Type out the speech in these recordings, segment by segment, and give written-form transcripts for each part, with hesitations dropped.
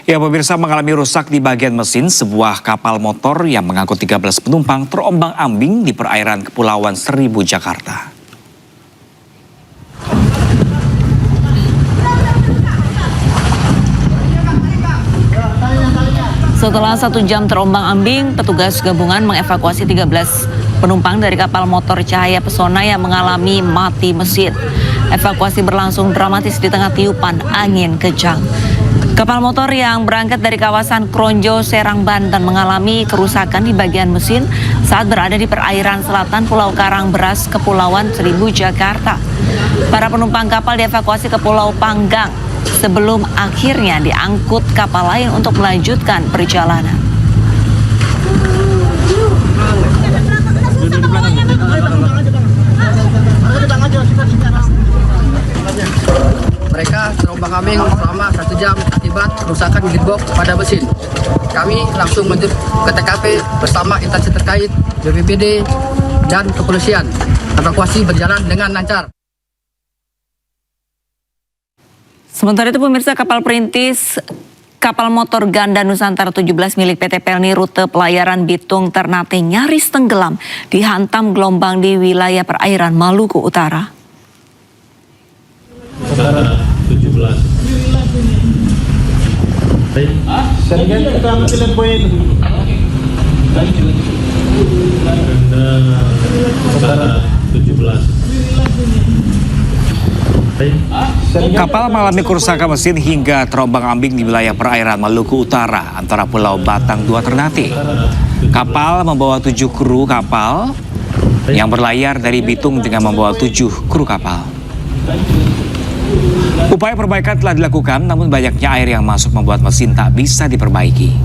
Ya, pemirsa, mengalami rusak di bagian mesin sebuah kapal motor yang mengangkut 13 penumpang terombang-ambing di perairan Kepulauan Seribu, Jakarta. Setelah 1 jam terombang-ambing, petugas gabungan mengevakuasi 13 penumpang dari kapal motor Cahaya Pesona yang mengalami mati mesin. Evakuasi berlangsung dramatis di tengah tiupan angin kencang. Kapal motor yang berangkat dari kawasan Kronjo, Serang, Banten mengalami kerusakan di bagian mesin saat berada di perairan selatan Pulau Karangberas, Kepulauan Seribu, Jakarta. Para penumpang kapal dievakuasi ke Pulau Panggang sebelum akhirnya diangkut kapal lain untuk melanjutkan perjalanan. Mereka terombang-ambing selama 1 jam akibat kerusakan unit box pada mesin. Kami langsung menuju ke TKP bersama instansi terkait, BPBD, dan kepolisian. Evakuasi berjalan dengan lancar. Sementara itu, pemirsa, kapal perintis kapal motor ganda Nusantara 17 milik PT Pelni rute pelayaran Bitung Ternate nyaris tenggelam dihantam gelombang di wilayah perairan Maluku Utara. Utara 17. Sargen kita ambil poin. Utara 17. Kapal mengalami kerusakan mesin hingga terombang-ambing di wilayah perairan Maluku Utara antara Pulau Batang 2 Ternate. Kapal membawa 7 kru kapal yang berlayar dari Bitung dengan membawa 7 kru kapal. Upaya perbaikan telah dilakukan, namun banyaknya air yang masuk membuat mesin tak bisa diperbaiki.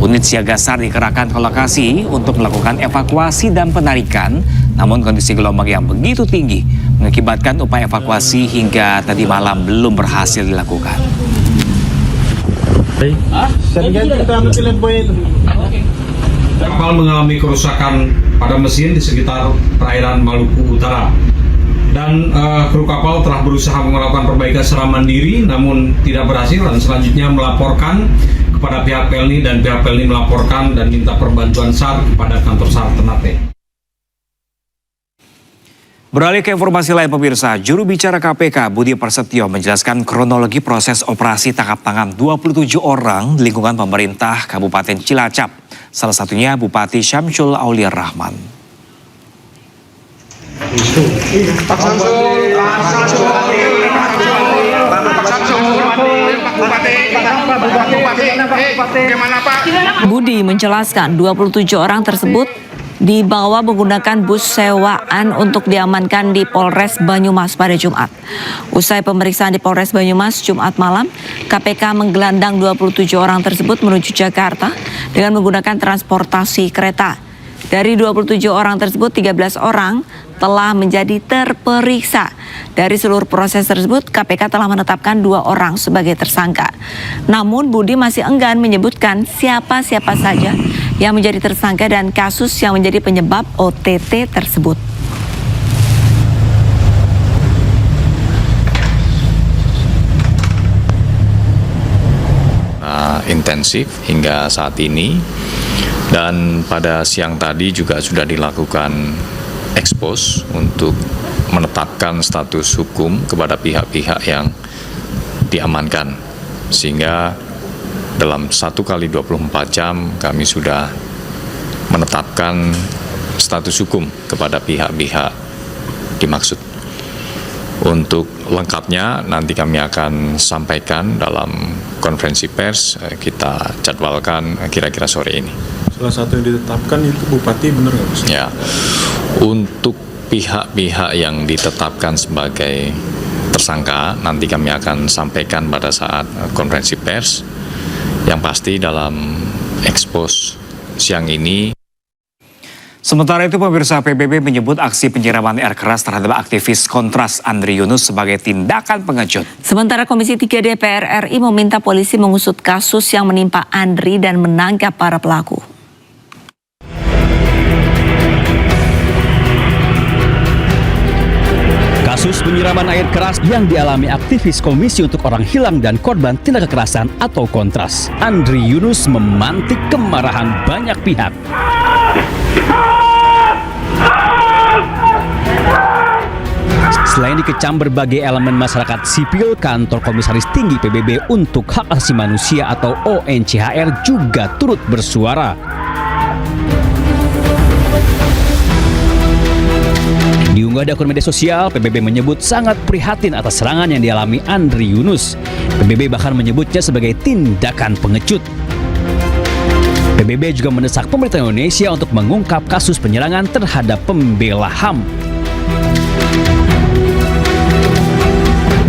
Unit siaga SAR dikerahkan ke lokasi untuk melakukan evakuasi dan penarikan, namun kondisi gelombang yang begitu tinggi mengakibatkan upaya evakuasi hingga tadi malam belum berhasil dilakukan. Kapal mengalami kerusakan pada mesin di sekitar perairan Maluku Utara. Dan kru kapal telah berusaha melakukan perbaikan secara mandiri, namun tidak berhasil, dan selanjutnya melaporkan kepada pihak Pelni, dan pihak Pelni melaporkan dan minta perbantuan SAR kepada kantor SAR Ternate. Beralih ke informasi lain, pemirsa, juru bicara KPK Budi Prasetyo menjelaskan kronologi proses operasi tangkap tangan 27 orang di lingkungan pemerintah Kabupaten Cilacap. Salah satunya Bupati Syamsul Aulia Rahman. Budi menjelaskan 27 orang tersebut dibawa menggunakan bus sewaan untuk diamankan di Polres Banyumas pada Jumat. Usai pemeriksaan di Polres Banyumas Jumat malam, KPK menggelandang 27 orang tersebut menuju Jakarta dengan menggunakan transportasi kereta. Dari 27 orang tersebut, 13 orang telah menjadi terperiksa. Dari seluruh proses tersebut, KPK telah menetapkan 2 orang sebagai tersangka. Namun Budi masih enggan menyebutkan siapa-siapa saja yang menjadi tersangka dan kasus yang menjadi penyebab OTT tersebut. Intensif hingga saat ini, dan pada siang tadi juga sudah dilakukan ekspos untuk menetapkan status hukum kepada pihak-pihak yang diamankan, sehingga dalam 1 kali 24 jam kami sudah menetapkan status hukum kepada pihak-pihak dimaksud. Untuk lengkapnya nanti kami akan sampaikan dalam konferensi pers, kita jadwalkan kira-kira sore ini. Salah satu yang ditetapkan itu Bupati, benar nggak, Mas? Ya, untuk pihak-pihak yang ditetapkan sebagai tersangka nanti kami akan sampaikan pada saat konferensi pers. Yang pasti dalam ekspos siang ini. Sementara itu, pemirsa, PBB menyebut aksi penyiraman air keras terhadap aktivis Kontras Andri Yunus sebagai tindakan pengecut. Sementara Komisi 3 DPR RI meminta polisi mengusut kasus yang menimpa Andri dan menangkap para pelaku. Kasus penyiraman air keras yang dialami aktivis Komisi untuk Orang Hilang dan Korban Tindak Kekerasan atau Kontras, Andri Yunus, memantik kemarahan banyak pihak. Selain dikecam berbagai elemen masyarakat sipil, Kantor Komisaris Tinggi PBB untuk Hak Asasi Manusia atau ONCHR juga turut bersuara. Diunggah di akun media sosial, PBB menyebut sangat prihatin atas serangan yang dialami Andri Yunus. PBB bahkan menyebutnya sebagai tindakan pengecut. PBB juga mendesak pemerintah Indonesia untuk mengungkap kasus penyerangan terhadap pembela HAM.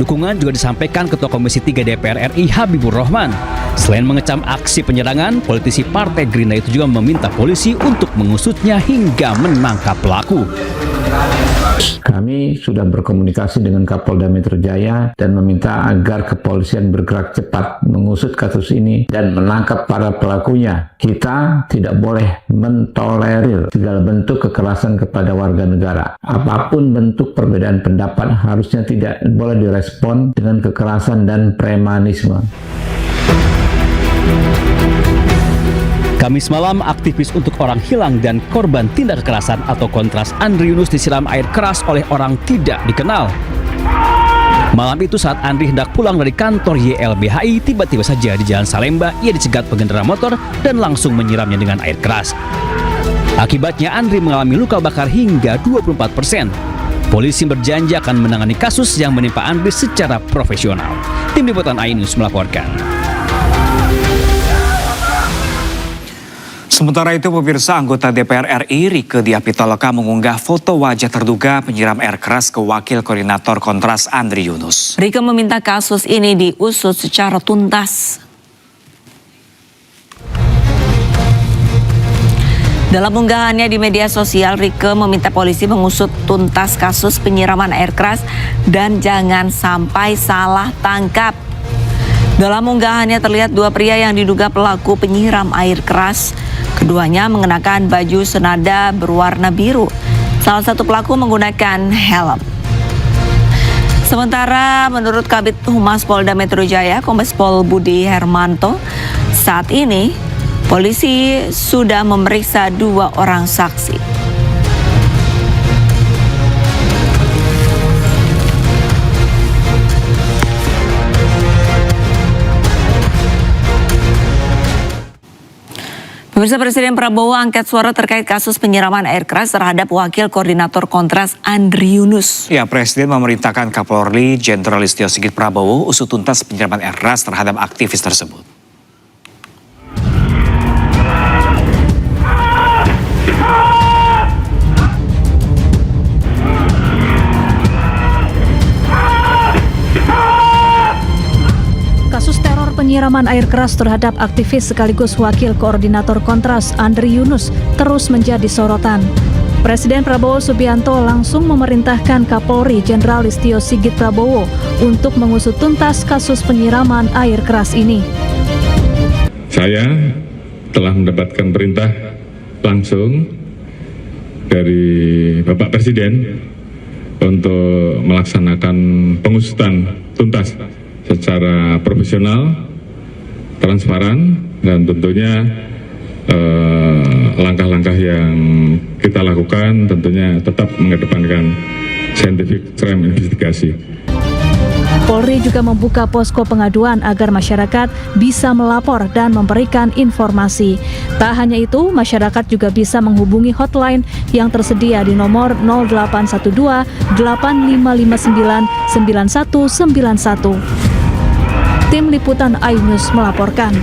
Dukungan juga disampaikan Ketua Komisi 3 DPR RI Habibur Rahman. Selain mengecam aksi penyerangan, politisi Partai Gerindra itu juga meminta polisi untuk mengusutnya hingga menangkap pelaku. Kami sudah berkomunikasi dengan Kapolda Metro Jaya dan meminta agar kepolisian bergerak cepat mengusut kasus ini dan menangkap para pelakunya. Kita tidak boleh mentolerir segala bentuk kekerasan kepada warga negara. Apapun bentuk perbedaan pendapat harusnya tidak boleh direspon dengan kekerasan dan premanisme. Kamis malam, aktivis untuk Orang Hilang dan Korban Tindak Kekerasan atau Kontras Andri Yunus disiram air keras oleh orang tidak dikenal. Malam itu saat Andri hendak pulang dari kantor YLBHI, tiba-tiba saja di Jalan Salemba ia dicegat pengendara motor dan langsung menyiramnya dengan air keras. Akibatnya Andri mengalami luka bakar hingga 24%. Polisi berjanji akan menangani kasus yang menimpa Andri secara profesional. Tim Liputan iNews melaporkan. Sementara itu, pemirsa, anggota DPR RI Rieke Diah Pitaloka mengunggah foto wajah terduga penyiram air keras ke Wakil Koordinator Kontras Andri Yunus. Rieke meminta kasus ini diusut secara tuntas. Dalam unggahannya di media sosial, Rieke meminta polisi mengusut tuntas kasus penyiraman air keras dan jangan sampai salah tangkap. Dalam unggahannya terlihat dua pria yang diduga pelaku penyiram air keras. Keduanya mengenakan baju senada berwarna biru. Salah satu pelaku menggunakan helm. Sementara menurut Kabid Humas Polda Metro Jaya, Kombes Pol Budi Hermanto, saat ini polisi sudah memeriksa 2 orang saksi. Pemirsa, Presiden Prabowo angkat suara terkait kasus penyiraman air keras terhadap Wakil Koordinator Kontras Andri Yunus. Ya, Presiden memerintahkan Kapolri Jenderal Listio Sigit Prabowo usut tuntas penyiraman air keras terhadap aktivis tersebut. Kasus teror penyiraman air keras terhadap aktivis sekaligus Wakil Koordinator Kontras Andri Yunus terus menjadi sorotan. Presiden Prabowo Subianto langsung memerintahkan Kapolri Jenderal Listio Sigit Prabowo untuk mengusut tuntas kasus penyiraman air keras ini. Saya telah mendapatkan perintah langsung dari Bapak Presiden untuk melaksanakan pengusutan tuntas secara profesional, transparan, dan tentunya langkah-langkah yang kita lakukan tentunya tetap mengedepankan scientific crime investigasi. Polri juga membuka posko pengaduan agar masyarakat bisa melapor dan memberikan informasi. Tak hanya itu, masyarakat juga bisa menghubungi hotline yang tersedia di nomor 0812 8559 9191. Tim Liputan iNews melaporkan.